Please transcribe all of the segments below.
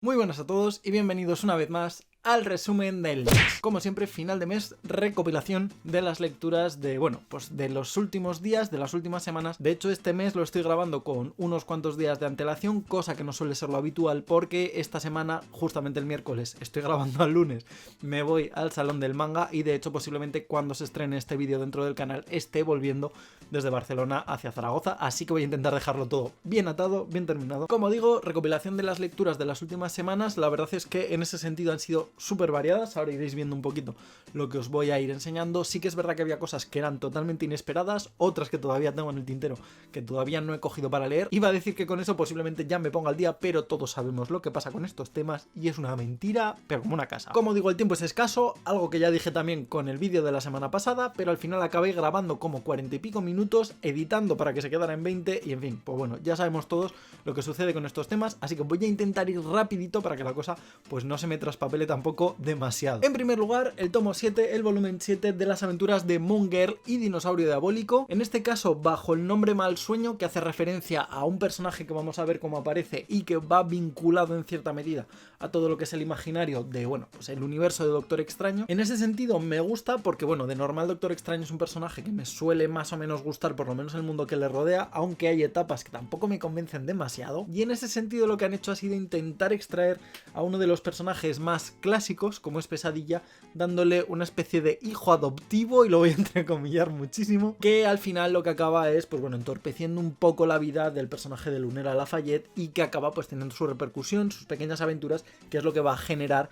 Muy buenas a todos y bienvenidos una vez más al resumen del mes. Como siempre, final de mes, recopilación de las lecturas de, pues de los últimos días, de las últimas semanas. De hecho, este mes lo estoy grabando con unos cuantos días de antelación, cosa que no suele ser lo habitual porque esta semana, justamente el miércoles, estoy grabando al lunes, me voy al Salón del Manga y de hecho posiblemente cuando se estrene este vídeo dentro del canal esté volviendo desde Barcelona hacia Zaragoza, así que voy a intentar dejarlo todo bien atado, bien terminado. Como digo, recopilación de las lecturas de las últimas semanas. La verdad es que en ese sentido han sido súper variadas, ahora iréis viendo un poquito lo que os voy a ir enseñando. Sí que es verdad que había cosas que eran totalmente inesperadas, otras que todavía tengo en el tintero, que todavía no he cogido para leer. Iba a decir que con eso posiblemente ya me ponga al día, pero todos sabemos lo que pasa con estos temas y es una mentira, pero como una casa. Como digo, el tiempo es escaso, algo que ya dije también con el vídeo de la semana pasada, pero al final acabé grabando como 40 y pico minutos, editando para que se quedara en 20 y en fin, pues bueno, ya sabemos todos lo que sucede con estos temas, así que voy a intentar ir rapidito para que la cosa pues no se me traspapele tampoco demasiado. En primer lugar, el tomo 7, el volumen 7 de las aventuras de Moon Girl y Dinosaurio Diabólico, en este caso bajo el nombre Mal Sueño, que hace referencia a un personaje que vamos a ver cómo aparece y que va vinculado en cierta medida a todo lo que es el imaginario de, pues el universo de Doctor Extraño. En ese sentido me gusta porque, de normal Doctor Extraño es un personaje que me suele más o menos gustar, por lo menos el mundo que le rodea, aunque hay etapas que tampoco me convencen demasiado, y en ese sentido lo que han hecho ha sido intentar extraer a uno de los personajes más clásicos, como es Pesadilla, dándole una especie de hijo adoptivo, y lo voy a entrecomillar muchísimo, que al final lo que acaba es, entorpeciendo un poco la vida del personaje de Lunera Lafayette y que acaba teniendo su repercusión, sus pequeñas aventuras, que es lo que va a generar,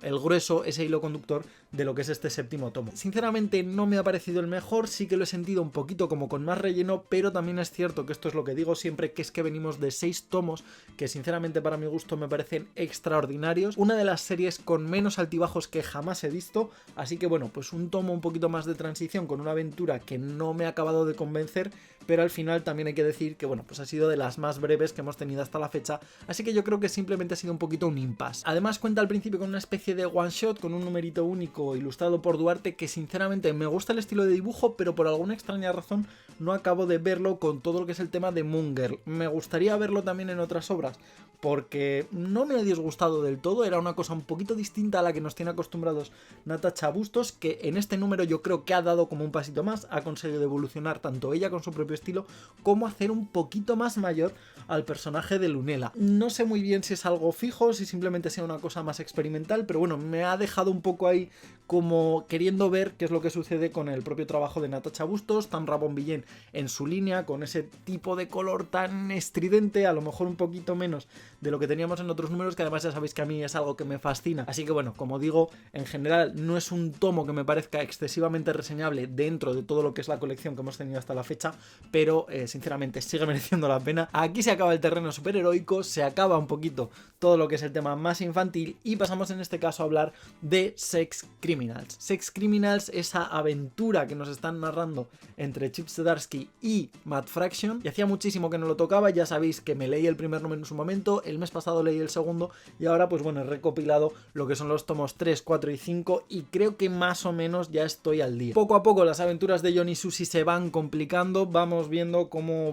el grueso, ese hilo conductor de lo que es este séptimo tomo. Sinceramente no me ha parecido el mejor, sí que lo he sentido un poquito como con más relleno, pero también es cierto que esto es lo que digo siempre, que es que venimos de 6 tomos que sinceramente para mi gusto me parecen extraordinarios, una de las series con menos altibajos que jamás he visto, así que un tomo un poquito más de transición con una aventura que no me ha acabado de convencer, pero al final también hay que decir que ha sido de las más breves que hemos tenido hasta la fecha, así que yo creo que simplemente ha sido un poquito un impasse. Además cuenta al principio con una especie de one shot con un numerito único ilustrado por Duarte, que sinceramente me gusta el estilo de dibujo, pero por alguna extraña razón no acabo de verlo con todo lo que es el tema de Moon Girl. Me gustaría verlo también en otras obras, porque no me ha disgustado del todo, era una cosa un poquito distinta a la que nos tiene acostumbrados Natasha Bustos, que en este número yo creo que ha dado como un pasito más, ha conseguido evolucionar tanto ella con su propio estilo, como hacer un poquito más mayor al personaje de Lunella. No sé muy bien si es algo fijo, si simplemente sea una cosa más experimental, pero me ha dejado un poco ahí como queriendo ver qué es lo que sucede con el propio trabajo de Natasha Bustos, Tamra Bonvillain en su línea, con ese tipo de color tan estridente, a lo mejor un poquito menos de lo que teníamos en otros números, que además ya sabéis que a mí es algo que me fascina. Así que como digo, en general no es un tomo que me parezca excesivamente reseñable dentro de todo lo que es la colección que hemos tenido hasta la fecha, pero sinceramente sigue mereciendo la pena. Aquí se acaba el terreno superheroico, se acaba un poquito todo lo que es el tema más infantil y pasamos en este caso a hablar de Sex Criminals. Sex Criminals, esa aventura que nos están narrando entre Chip Zdarsky y Matt Fraction, y hacía muchísimo que no lo tocaba. Ya sabéis que me leí el primer número en su momento, el mes pasado leí el segundo y ahora he recopilado lo que son los tomos 3, 4 y 5 y creo que más o menos ya estoy al día. Poco a poco las aventuras de John y Susie se van complicando, vamos viendo cómo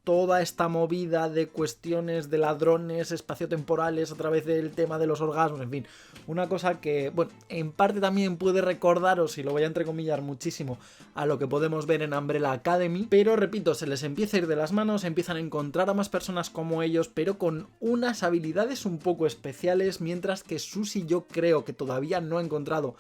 toda esta movida de cuestiones de ladrones espaciotemporales a través del tema de los orgasmos, en fin, una cosa que en parte también puede recordaros, y lo voy a entrecomillar muchísimo, a lo que podemos ver en Umbrella Academy, pero repito, se les empieza a ir de las manos, empiezan a encontrar a más personas como ellos, pero con unas habilidades un poco especiales, mientras que Susie yo creo que todavía no ha encontrado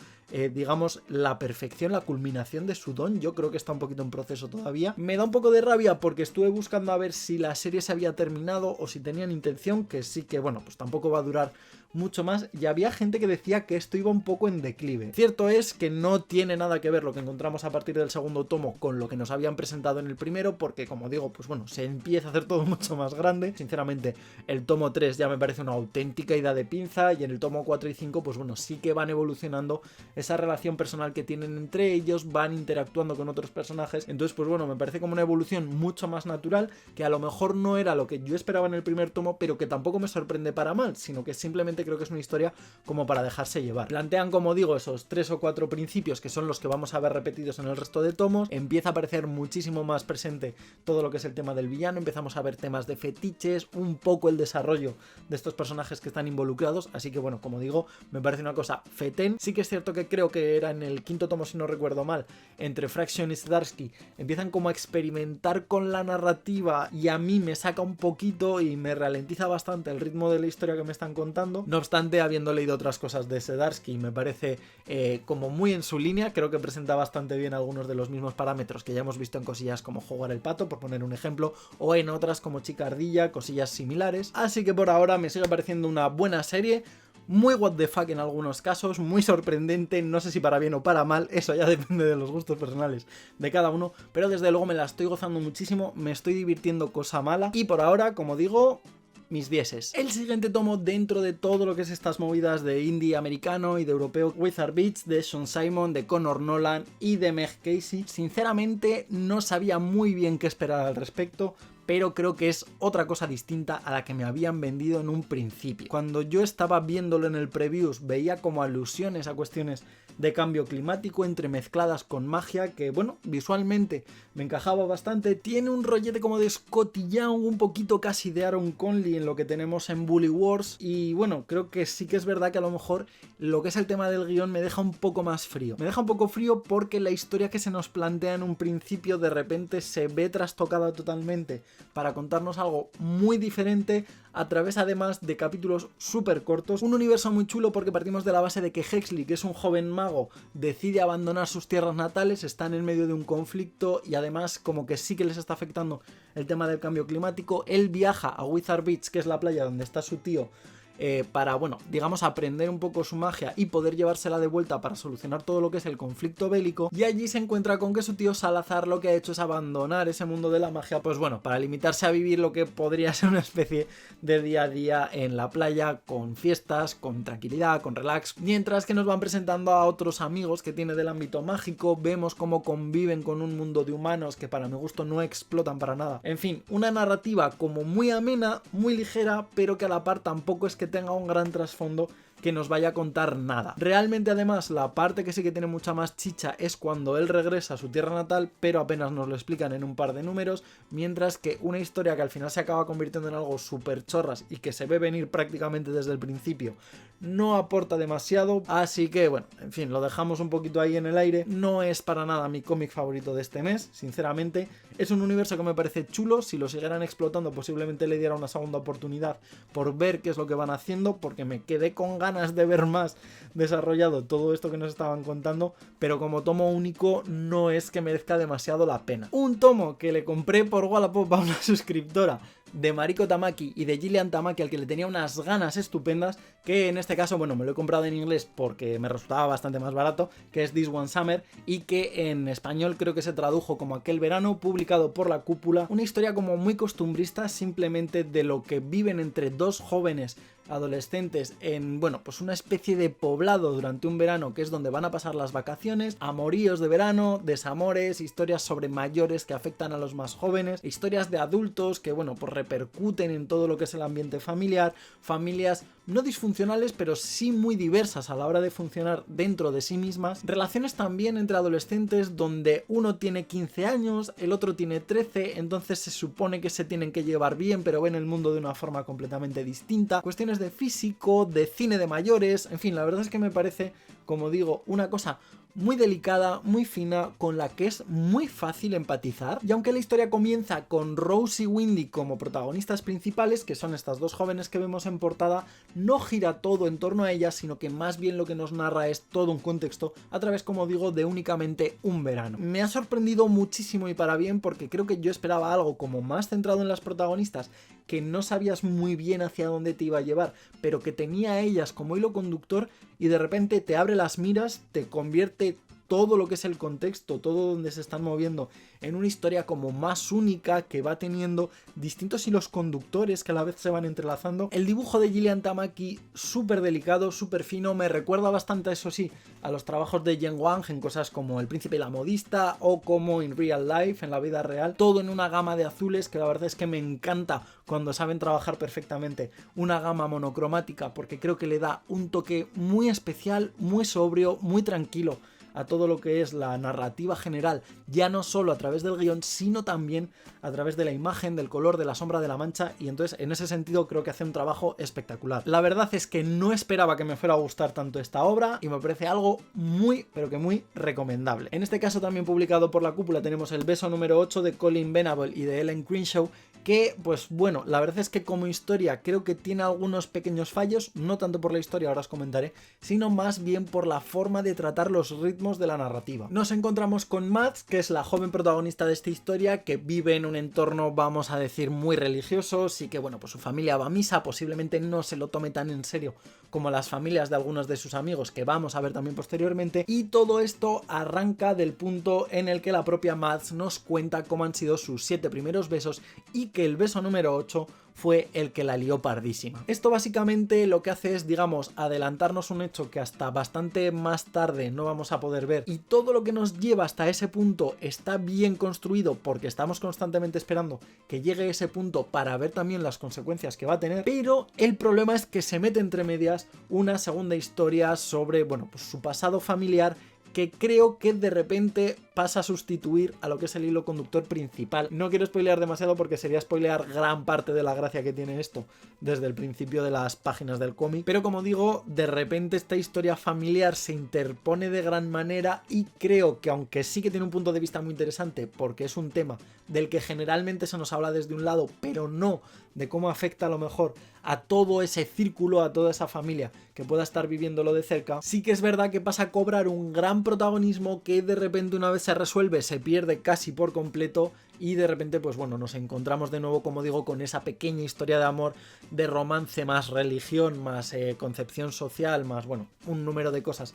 la perfección, la culminación de su don. Yo creo que está un poquito en proceso todavía. Me da un poco de rabia porque estuve buscando a ver si la serie se había terminado o si tenían intención, que sí que tampoco va a durar mucho más, y había gente que decía que esto iba un poco en declive. Cierto es que no tiene nada que ver lo que encontramos a partir del segundo tomo con lo que nos habían presentado en el primero, porque como digo, se empieza a hacer todo mucho más grande. Sinceramente, el tomo 3 ya me parece una auténtica idea de pinza, y en el tomo 4 y 5 sí que van evolucionando esa relación personal que tienen entre ellos, van interactuando con otros personajes. Entonces, pues bueno, me parece como una evolución mucho más natural, que a lo mejor no era lo que yo esperaba en el primer tomo, pero que tampoco me sorprende para mal, sino que simplemente creo que es una historia como para dejarse llevar. Plantean, como digo, esos 3 o 4 principios que son los que vamos a ver repetidos en el resto de tomos. Empieza a aparecer muchísimo más presente todo lo que es el tema del villano, empezamos a ver temas de fetiches, un poco el desarrollo de estos personajes que están involucrados, así que bueno, como digo, me parece una cosa fetén. Sí que es cierto que creo que era en el 5.º tomo, si no recuerdo mal, entre Fraction y Zdarsky, empiezan como a experimentar con la narrativa y a mí me saca un poquito y me ralentiza bastante el ritmo de la historia que me están contando. No obstante, habiendo leído otras cosas de Zdarsky, me parece como muy en su línea, creo que presenta bastante bien algunos de los mismos parámetros que ya hemos visto en cosillas como Jugar el Pato, por poner un ejemplo, o en otras como Chica Ardilla, cosillas similares. Así que por ahora me sigue pareciendo una buena serie, muy what the fuck en algunos casos, muy sorprendente, no sé si para bien o para mal, eso ya depende de los gustos personales de cada uno, pero desde luego me la estoy gozando muchísimo, me estoy divirtiendo cosa mala, y por ahora, como digo, mis dieces. El siguiente tomo dentro de todo lo que es estas movidas de indie americano y de europeo, Wizard Beats, de Sean Simon, de Connor Nolan y de Meg Casey. Sinceramente no sabía muy bien qué esperar al respecto, pero creo que es otra cosa distinta a la que me habían vendido en un principio. Cuando yo estaba viéndolo en el previews, veía como alusiones a cuestiones de cambio climático entremezcladas con magia, que bueno, visualmente me encajaba bastante. Tiene un rollete como de Scott Young, un poquito casi de Aaron Conley en lo que tenemos en Bully Wars, y bueno, creo que sí que es verdad que a lo mejor lo que es el tema del guión me deja un poco más frío. Me deja un poco frío porque la historia que se nos plantea en un principio de repente se ve trastocada totalmente para contarnos algo muy diferente a través además de capítulos súper cortos. Un universo muy chulo porque partimos de la base de que Hexley, que es un joven mago, decide abandonar sus tierras natales, están en medio de un conflicto y además como que sí que les está afectando el tema del cambio climático. Él viaja a Wizard Beach, que es la playa donde está su tío, para, bueno, digamos aprender un poco su magia y poder llevársela de vuelta para solucionar todo lo que es el conflicto bélico, y allí se encuentra con que su tío Salazar lo que ha hecho es abandonar ese mundo de la magia, pues bueno, para limitarse a vivir lo que podría ser una especie de día a día en la playa, con fiestas, con tranquilidad, con relax, mientras que nos van presentando a otros amigos que tiene del ámbito mágico, vemos cómo conviven con un mundo de humanos que para mi gusto no explotan para nada. En fin, una narrativa como muy amena, muy ligera, pero que a la par tampoco es que tenga un gran trasfondo que nos vaya a contar nada. Realmente además la parte que sí que tiene mucha más chicha es cuando él regresa a su tierra natal, pero apenas nos lo explican en un par de números, mientras que una historia que al final se acaba convirtiendo en algo súper chorras y que se ve venir prácticamente desde el principio no aporta demasiado, así que bueno, en fin, lo dejamos un poquito ahí en el aire. No es para nada mi cómic favorito de este mes, sinceramente. Es un universo que me parece chulo, si lo siguieran explotando posiblemente le diera una segunda oportunidad por ver qué es lo que van haciendo, porque me quedé con ganas de ver más desarrollado todo esto que nos estaban contando, pero como tomo único no es que merezca demasiado la pena. Un tomo que le compré por Wallapop a una suscriptora de Mariko Tamaki y de Gillian Tamaki, al que le tenía unas ganas estupendas, que en este caso, bueno, me lo he comprado en inglés porque me resultaba bastante más barato, que es This One Summer, y que en español creo que se tradujo como Aquel Verano, publicado por La Cúpula. Una historia como muy costumbrista, simplemente de lo que viven entre dos jóvenes adolescentes en, bueno, pues una especie de poblado durante un verano, que es donde van a pasar las vacaciones, amoríos de verano, desamores, historias sobre mayores que afectan a los más jóvenes, historias de adultos que, bueno, pues repercuten en todo lo que es el ambiente familiar, familias no disfuncionales, pero sí muy diversas a la hora de funcionar dentro de sí mismas, relaciones también entre adolescentes donde uno tiene 15 años, el otro tiene 13, entonces se supone que se tienen que llevar bien, pero ven el mundo de una forma completamente distinta, cuestiones de físico, de cine de mayores, en fin, la verdad es que me parece, como digo, una cosa muy delicada, muy fina, con la que es muy fácil empatizar. Y aunque la historia comienza con Rose y Windy como protagonistas principales, que son estas dos jóvenes que vemos en portada, no gira todo en torno a ellas, sino que más bien lo que nos narra es todo un contexto a través, como digo, de únicamente un verano. Me ha sorprendido muchísimo y para bien, porque creo que yo esperaba algo como más centrado en las protagonistas, que no sabías muy bien hacia dónde te iba a llevar, pero que tenía a ellas como hilo conductor y de repente te abre las miras, te convierte todo lo que es el contexto, todo donde se están moviendo, en una historia como más única, que va teniendo distintos hilos conductores que a la vez se van entrelazando. El dibujo de Gillian Tamaki, súper delicado, súper fino, me recuerda bastante, eso sí, a los trabajos de Jen Wang en cosas como El Príncipe y la Modista o como In Real Life, en la vida real, todo en una gama de azules que la verdad es que me encanta cuando saben trabajar perfectamente una gama monocromática, porque creo que le da un toque muy especial, muy sobrio, muy tranquilo a todo lo que es la narrativa general, ya no solo a través del guión, sino también a través de la imagen, del color, de la sombra, de la mancha, y entonces en ese sentido creo que hace un trabajo espectacular. La verdad es que no esperaba que me fuera a gustar tanto esta obra y me parece algo muy, pero que muy recomendable. En este caso también publicado por La Cúpula tenemos El beso número 8 de Colin Venable y de Ellen Crenshaw, que pues bueno, la verdad es que como historia creo que tiene algunos pequeños fallos, no tanto por la historia, ahora os comentaré, sino más bien por la forma de tratar los ritmos de la narrativa. Nos encontramos con Mads, que es la joven protagonista de esta historia, que vive en un entorno, vamos a decir, muy religioso, sí que bueno, pues su familia va a misa, posiblemente no se lo tome tan en serio como las familias de algunos de sus amigos, que vamos a ver también posteriormente, y todo esto arranca del punto en el que la propia Mads nos cuenta cómo han sido sus 7 primeros besos y que el beso número 8 fue el que la lió pardísima. Esto básicamente lo que hace es, digamos, adelantarnos un hecho que hasta bastante más tarde no vamos a poder ver, y todo lo que nos lleva hasta ese punto está bien construido porque estamos constantemente esperando que llegue ese punto para ver también las consecuencias que va a tener, pero el problema es que se mete entre medias una segunda historia sobre, bueno, pues su pasado familiar, que creo que de repente pasa a sustituir a lo que es el hilo conductor principal. No quiero spoilear demasiado porque sería spoilear gran parte de la gracia que tiene esto desde el principio de las páginas del cómic, pero como digo, de repente esta historia familiar se interpone de gran manera y creo que, aunque sí que tiene un punto de vista muy interesante porque es un tema del que generalmente se nos habla desde un lado, pero no de cómo afecta a lo mejor a todo ese círculo, a toda esa familia que pueda estar viviéndolo de cerca, sí que es verdad que pasa a cobrar un gran protagonismo que de repente, una vez se resuelve, se pierde casi por completo, y de repente pues bueno, nos encontramos de nuevo, como digo, con esa pequeña historia de amor, de romance, más religión, más concepción social, más bueno, un número de cosas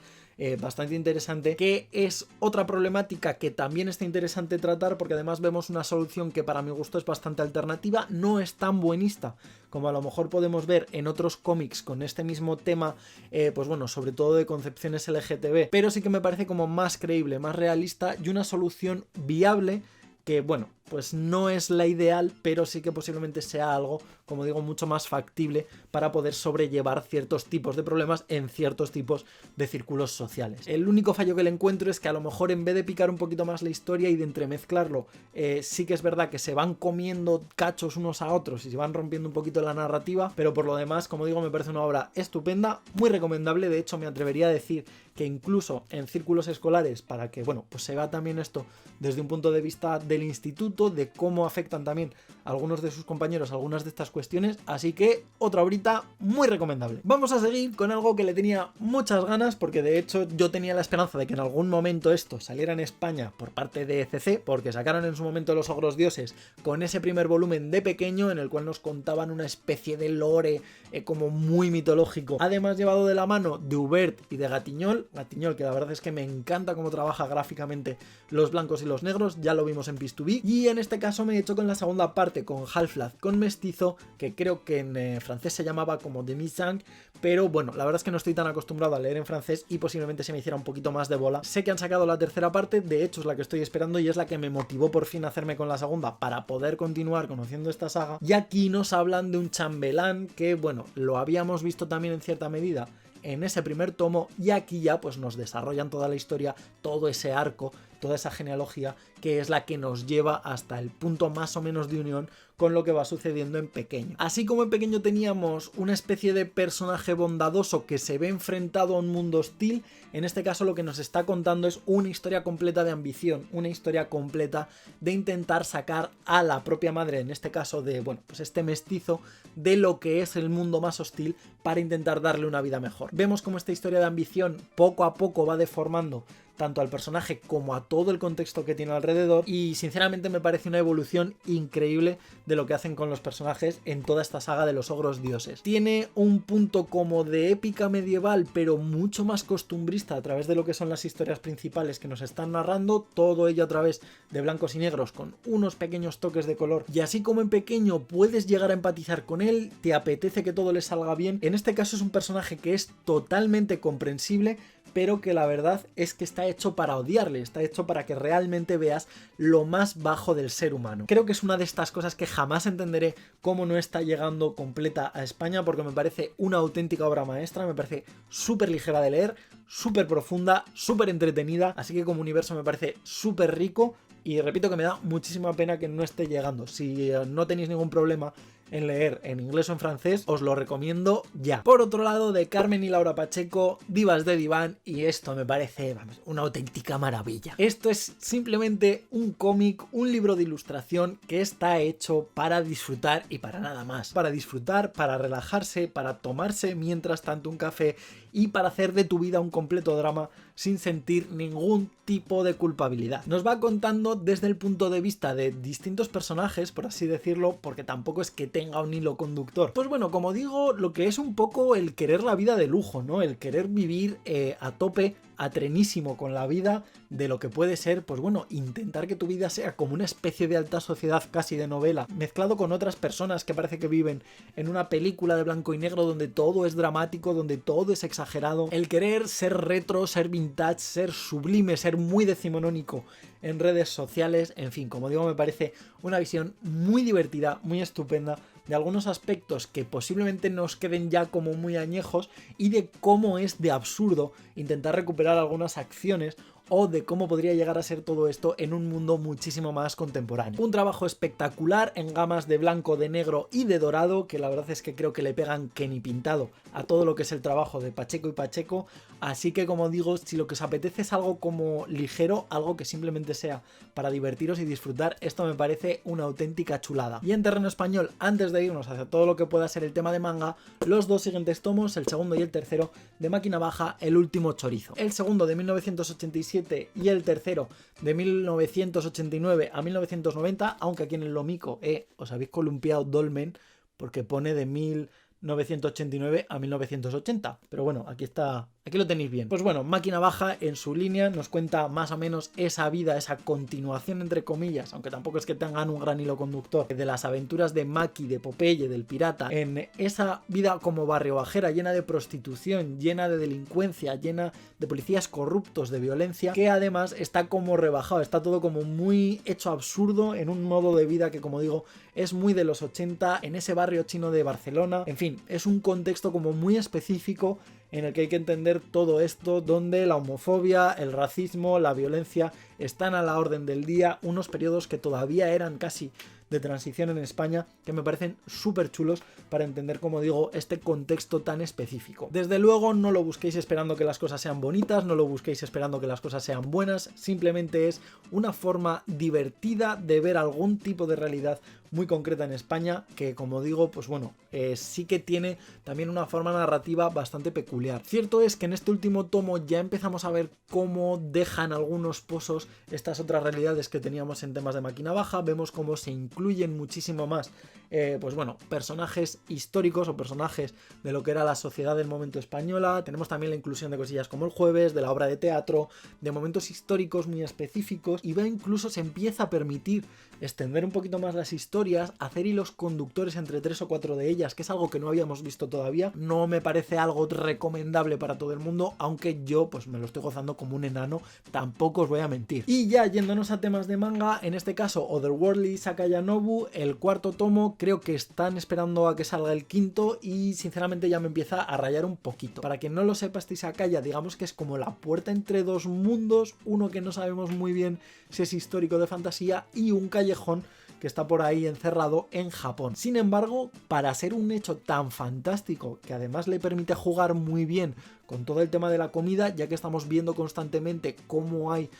bastante interesante, que es otra problemática que también está interesante tratar, porque además vemos una solución que para mi gusto es bastante alternativa, no es tan buenista como a lo mejor podemos ver en otros cómics con este mismo tema, pues bueno, sobre todo de concepciones LGTB, pero sí que me parece como más creíble, más realista y una solución viable que, bueno, pues no es la ideal, pero sí que posiblemente sea algo, como digo, mucho más factible para poder sobrellevar ciertos tipos de problemas en ciertos tipos de círculos sociales. El único fallo que le encuentro es que a lo mejor, en vez de picar un poquito más la historia y de entremezclarlo, sí que es verdad que se van comiendo cachos unos a otros y se van rompiendo un poquito la narrativa, pero por lo demás, como digo, me parece una obra estupenda, muy recomendable. De hecho, me atrevería a decir que incluso en círculos escolares, para que, bueno, pues se vea también esto desde un punto de vista del instituto, de cómo afectan también a algunos de sus compañeros algunas de estas cuestiones, así que otra obrita muy recomendable. Vamos a seguir con algo que le tenía muchas ganas, porque de hecho yo tenía la esperanza de que en algún momento esto saliera en España por parte de ECC, porque sacaron en su momento Los Ogros Dioses con ese primer volumen de pequeño en el cual nos contaban una especie de lore como muy mitológico, además llevado de la mano de Hubert y de Gatiñol, que la verdad es que me encanta cómo trabaja gráficamente los blancos y los negros, ya lo vimos en Piece-to-Be, y en este caso me he hecho con la segunda parte, con Half-Life con Mestizo, que creo que en francés se llamaba como Demi-Sang, pero bueno, la verdad es que no estoy tan acostumbrado a leer en francés y posiblemente se me hiciera un poquito más de bola. Sé que han sacado la tercera parte, de hecho es la que estoy esperando y es la que me motivó por fin a hacerme con la segunda para poder continuar conociendo esta saga, y aquí nos hablan de un chambelán que, bueno, lo habíamos visto también en cierta medida en ese primer tomo, y aquí ya pues nos desarrollan toda la historia, todo ese arco, toda esa genealogía que es la que nos lleva hasta el punto más o menos de unión con lo que va sucediendo en Pequeño. Así como en Pequeño teníamos una especie de personaje bondadoso que se ve enfrentado a un mundo hostil, en este caso lo que nos está contando es una historia completa de ambición, una historia completa de intentar sacar a la propia madre, en este caso de, bueno, pues este mestizo, de lo que es el mundo más hostil para intentar darle una vida mejor. Vemos cómo esta historia de ambición poco a poco va deformando tanto al personaje como a todo el contexto que tiene alrededor, y sinceramente me parece una evolución increíble de lo que hacen con los personajes en toda esta saga de los ogros dioses. Tiene un punto como de épica medieval, pero mucho más costumbrista a través de lo que son las historias principales que nos están narrando, todo ello a través de blancos y negros con unos pequeños toques de color, y así como en pequeño puedes llegar a empatizar con él, te apetece que todo le salga bien. En este caso es un personaje que es totalmente comprensible, pero que la verdad es que está hecho para odiarle, está hecho para que realmente veas lo más bajo del ser humano. Creo que es una de estas cosas que jamás entenderé cómo no está llegando completa a España, porque me parece una auténtica obra maestra, me parece súper ligera de leer, súper profunda, súper entretenida, así que como universo me parece súper rico. Y repito que me da muchísima pena que no esté llegando. Si no tenéis ningún problema en leer en inglés o en francés, os lo recomiendo ya. Por otro lado, de Carmen y Laura Pacheco, Divas de Diván, y esto me parece, vamos, una auténtica maravilla. Esto es simplemente un cómic, un libro de ilustración que está hecho para disfrutar y para nada más. Para disfrutar, para relajarse, para tomarse mientras tanto un café y para hacer de tu vida un completo drama sin sentir ningún tipo de culpabilidad. Nos va contando desde el punto de vista de distintos personajes, por así decirlo, porque tampoco es que tenga un hilo conductor. Pues bueno, como digo, lo que es un poco el querer la vida de lujo, ¿no? El querer vivir a tope, a trenísimo con la vida, de lo que puede ser, pues bueno, intentar que tu vida sea como una especie de alta sociedad, casi de novela, mezclado con otras personas que parece que viven en una película de blanco y negro donde todo es dramático, donde todo es exagerado. El querer ser retro, ser vintage, ser sublime, ser muy decimonónico en redes sociales, en fin, como digo, me parece una visión muy divertida, muy estupenda, de algunos aspectos que posiblemente nos queden ya como muy añejos y de cómo es de absurdo intentar recuperar algunas acciones o de cómo podría llegar a ser todo esto en un mundo muchísimo más contemporáneo. Un trabajo espectacular en gamas de blanco, de negro y de dorado, que la verdad es que creo que le pegan que ni pintado a todo lo que es el trabajo de Pacheco y Pacheco, así que como digo, si lo que os apetece es algo como ligero, algo que simplemente sea para divertiros y disfrutar, esto me parece una auténtica chulada. Y en terreno español, antes de irnos hacia todo lo que pueda ser el tema de manga, los dos siguientes tomos, el segundo y el tercero, de Máquina Baja, El último chorizo. El segundo de 1987 y el tercero de 1989 a 1990, aunque aquí en el Lomico os habéis columpiado dolmen porque pone de 1989 a 1980, pero bueno, aquí está, aquí lo tenéis bien. Pues bueno, Máquina Baja en su línea nos cuenta más o menos esa vida, esa continuación entre comillas, aunque tampoco es que tengan un gran hilo conductor, de las aventuras de Maki, de Popeye, del pirata, en esa vida como barrio bajera, llena de prostitución, llena de delincuencia, llena de policías corruptos, de violencia, que además está como rebajado, está todo como muy hecho absurdo en un modo de vida que, como digo, es muy de los 80, en ese barrio chino de Barcelona. En fin, es un contexto como muy específico en el que hay que entender todo esto, donde la homofobia, el racismo, la violencia están a la orden del día, unos periodos que todavía eran casi de transición en España, que me parecen súper chulos para entender, como digo, este contexto tan específico. Desde luego no lo busquéis esperando que las cosas sean bonitas, no lo busquéis esperando que las cosas sean buenas, simplemente es una forma divertida de ver algún tipo de realidad muy concreta en España, que como digo, pues bueno, sí que tiene también una forma narrativa bastante peculiar. Cierto es que en este último tomo ya empezamos a ver cómo dejan algunos pozos estas otras realidades que teníamos en temas de Máquina Baja, vemos cómo se incluyen muchísimo más, pues bueno, personajes históricos o personajes de lo que era la sociedad del momento española, tenemos también la inclusión de cosillas como el jueves, de la obra de teatro, de momentos históricos muy específicos, y va incluso se empieza a permitir extender un poquito más las historias, hacer hilos conductores entre 3 o 4 de ellas, que es algo que no habíamos visto todavía. No me parece algo recomendable para todo el mundo, aunque yo pues me lo estoy gozando como un enano, tampoco os voy a mentir. Y ya yéndonos a temas de manga, en este caso Otherworldly Sakaya Nobu, el cuarto tomo, creo que están esperando a que salga el quinto y sinceramente ya me empieza a rayar un poquito. Para quien no lo sepa, este Sakaya digamos que es como la puerta entre dos mundos, uno que no sabemos muy bien si es histórico de fantasía y un callejón que está por ahí encerrado en Japón. Sin embargo, para ser un hecho tan fantástico, que además le permite jugar muy bien con todo el tema de la comida, ya que estamos viendo constantemente cómo hay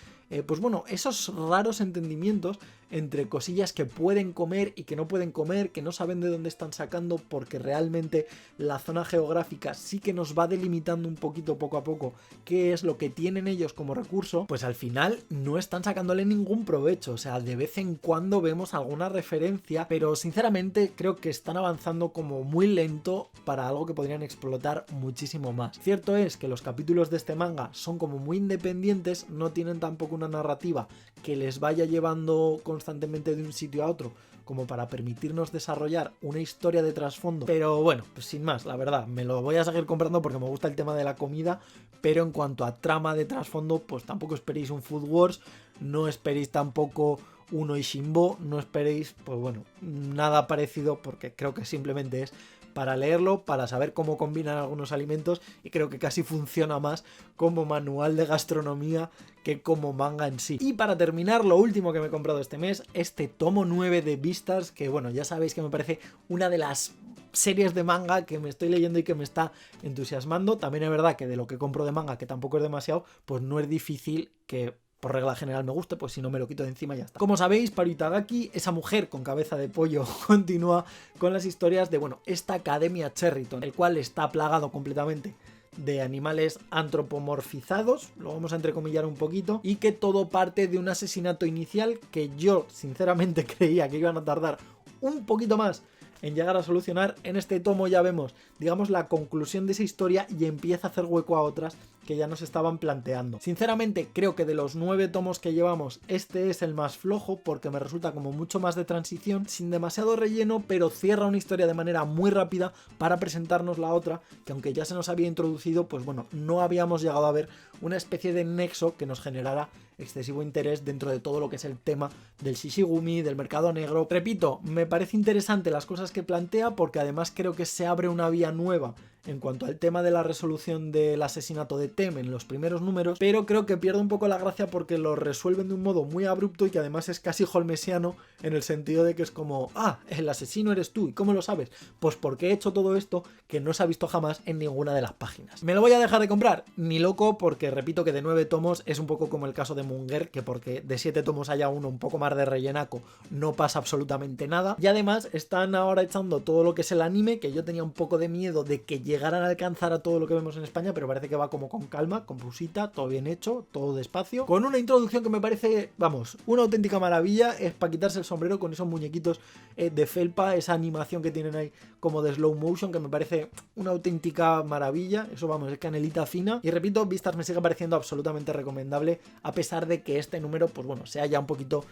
pues bueno, esos raros entendimientos entre cosillas que pueden comer y que no pueden comer, que no saben de dónde están sacando, porque realmente la zona geográfica sí que nos va delimitando un poquito poco a poco qué es lo que tienen ellos como recurso, pues al final no están sacándole ningún provecho. O sea, de vez en cuando vemos alguna referencia, pero sinceramente creo que están avanzando como muy lento para algo que podrían explotar muchísimo más. Cierto es que los capítulos de este manga son como muy independientes, no tienen tampoco una narrativa que les vaya llevando constantemente de un sitio a otro como para permitirnos desarrollar una historia de trasfondo, pero bueno, pues sin más, la verdad, me lo voy a seguir comprando porque me gusta el tema de la comida, pero en cuanto a trama de trasfondo, pues tampoco esperéis un Food Wars, no esperéis tampoco un Oishinbo, no esperéis, pues bueno, nada parecido, porque creo que simplemente es para leerlo, para saber cómo combinan algunos alimentos, y creo que casi funciona más como manual de gastronomía que como manga en sí. Y para terminar, lo último que me he comprado este mes, este tomo 9 de Beastars, que bueno, ya sabéis que me parece una de las series de manga que me estoy leyendo y que me está entusiasmando. También es verdad que de lo que compro de manga, que tampoco es demasiado, pues no es difícil que por regla general me guste, pues si no me lo quito de encima y ya está. Como sabéis, Paru Itagaki, esa mujer con cabeza de pollo, continúa con las historias de, bueno, esta Academia Cherryton, el cual está plagado completamente de animales antropomorfizados, lo vamos a entrecomillar un poquito, y que todo parte de un asesinato inicial que yo sinceramente creía que iban a tardar un poquito más en llegar a solucionar. En este tomo ya vemos, digamos, la conclusión de esa historia y empieza a hacer hueco a otras que ya nos estaban planteando. Sinceramente, creo que de los 9 tomos que llevamos, este es el más flojo porque me resulta como mucho más de transición, sin demasiado relleno, pero cierra una historia de manera muy rápida para presentarnos la otra, que aunque ya se nos había introducido, pues bueno, no habíamos llegado a ver una especie de nexo que nos generara excesivo interés dentro de todo lo que es el tema del Shishigumi, del mercado negro. Repito, me parece interesante las cosas que plantea porque además creo que se abre una vía nueva en cuanto al tema de la resolución del asesinato de Tem en los primeros números, pero creo que pierde un poco la gracia porque lo resuelven de un modo muy abrupto y que además es casi holmesiano en el sentido de que es como, ah, el asesino eres tú, ¿y cómo lo sabes? Pues porque he hecho todo esto que no se ha visto jamás en ninguna de las páginas. ¿Me lo voy a dejar de comprar? Ni loco, porque repito que de 9 tomos es un poco como el caso de Munger, que porque de 7 tomos haya uno un poco más de rellenaco no pasa absolutamente nada, y además están ahora echando todo lo que es el anime, que yo tenía un poco de miedo de que llegaran a alcanzar a todo lo que vemos en España, pero parece que va como con calma, con pausita, todo bien hecho, todo despacio, con una introducción que me parece, vamos, una auténtica maravilla. Es para quitarse el sombrero con esos muñequitos de felpa, esa animación que tienen ahí como de slow motion, que me parece una auténtica maravilla. Eso, vamos, es canelita fina. Y repito, Beastars me sigue pareciendo absolutamente recomendable, a pesar de que este número, pues bueno, sea ya un poquito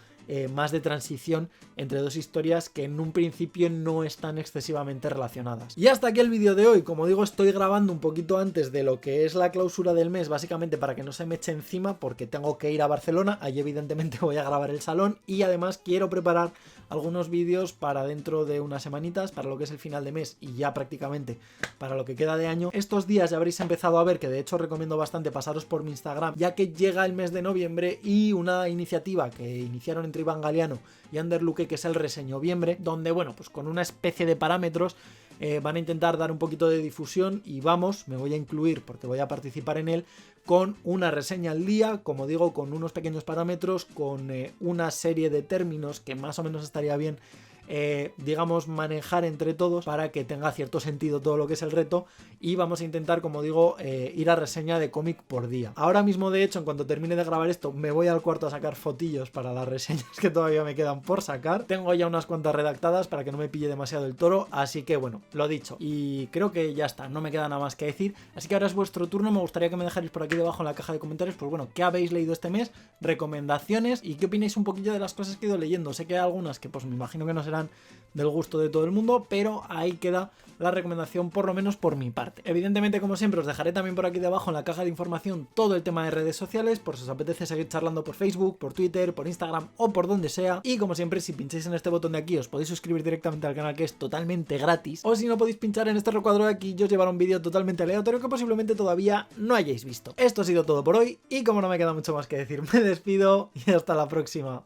más de transición entre dos historias que en un principio no están excesivamente relacionadas. Y hasta aquí el vídeo de hoy. Como digo, estoy grabando un poquito antes de lo que es la clausura del mes, básicamente para que no se me eche encima, porque tengo que ir a Barcelona. Allí evidentemente voy a grabar el salón y además quiero preparar algunos vídeos para dentro de unas semanitas, para lo que es el final de mes y ya prácticamente para lo que queda de año. Estos días ya habréis empezado a ver que de hecho recomiendo bastante pasaros por mi Instagram, ya que llega el mes de noviembre y una iniciativa que iniciaron entre Iván Galeano y Ander Luque, que es el Reseñoviembre, donde bueno, pues con una especie de parámetros van a intentar dar un poquito de difusión y vamos, me voy a incluir porque voy a participar en él, con una reseña al día, como digo, con unos pequeños parámetros, con una serie de términos que más o menos estaría bien digamos manejar entre todos para que tenga cierto sentido todo lo que es el reto, y vamos a intentar, como digo, ir a reseña de cómic por día. Ahora mismo, de hecho, en cuanto termine de grabar esto, me voy al cuarto a sacar fotillos para las reseñas que todavía me quedan por sacar. Tengo ya unas cuantas redactadas para que no me pille demasiado el toro, así que bueno, lo dicho, y creo que ya está, no me queda nada más que decir, así que ahora es vuestro turno. Me gustaría que me dejarais por aquí debajo en la caja de comentarios, pues bueno, qué habéis leído este mes, recomendaciones y qué opináis un poquillo de las cosas que he ido leyendo. Sé que hay algunas que pues me imagino que no serán del gusto de todo el mundo, pero ahí queda la recomendación, por lo menos por mi parte. Evidentemente, como siempre, os dejaré también por aquí debajo en la caja de información todo el tema de redes sociales, por si os apetece seguir charlando por Facebook, por Twitter, por Instagram o por donde sea. Y como siempre, si pincháis en este botón de aquí os podéis suscribir directamente al canal, que es totalmente gratis, o si no, podéis pinchar en este recuadro de aquí y os llevará un vídeo totalmente aleatorio que posiblemente todavía no hayáis visto. Esto ha sido todo por hoy y como no me queda mucho más que decir, me despido y hasta la próxima.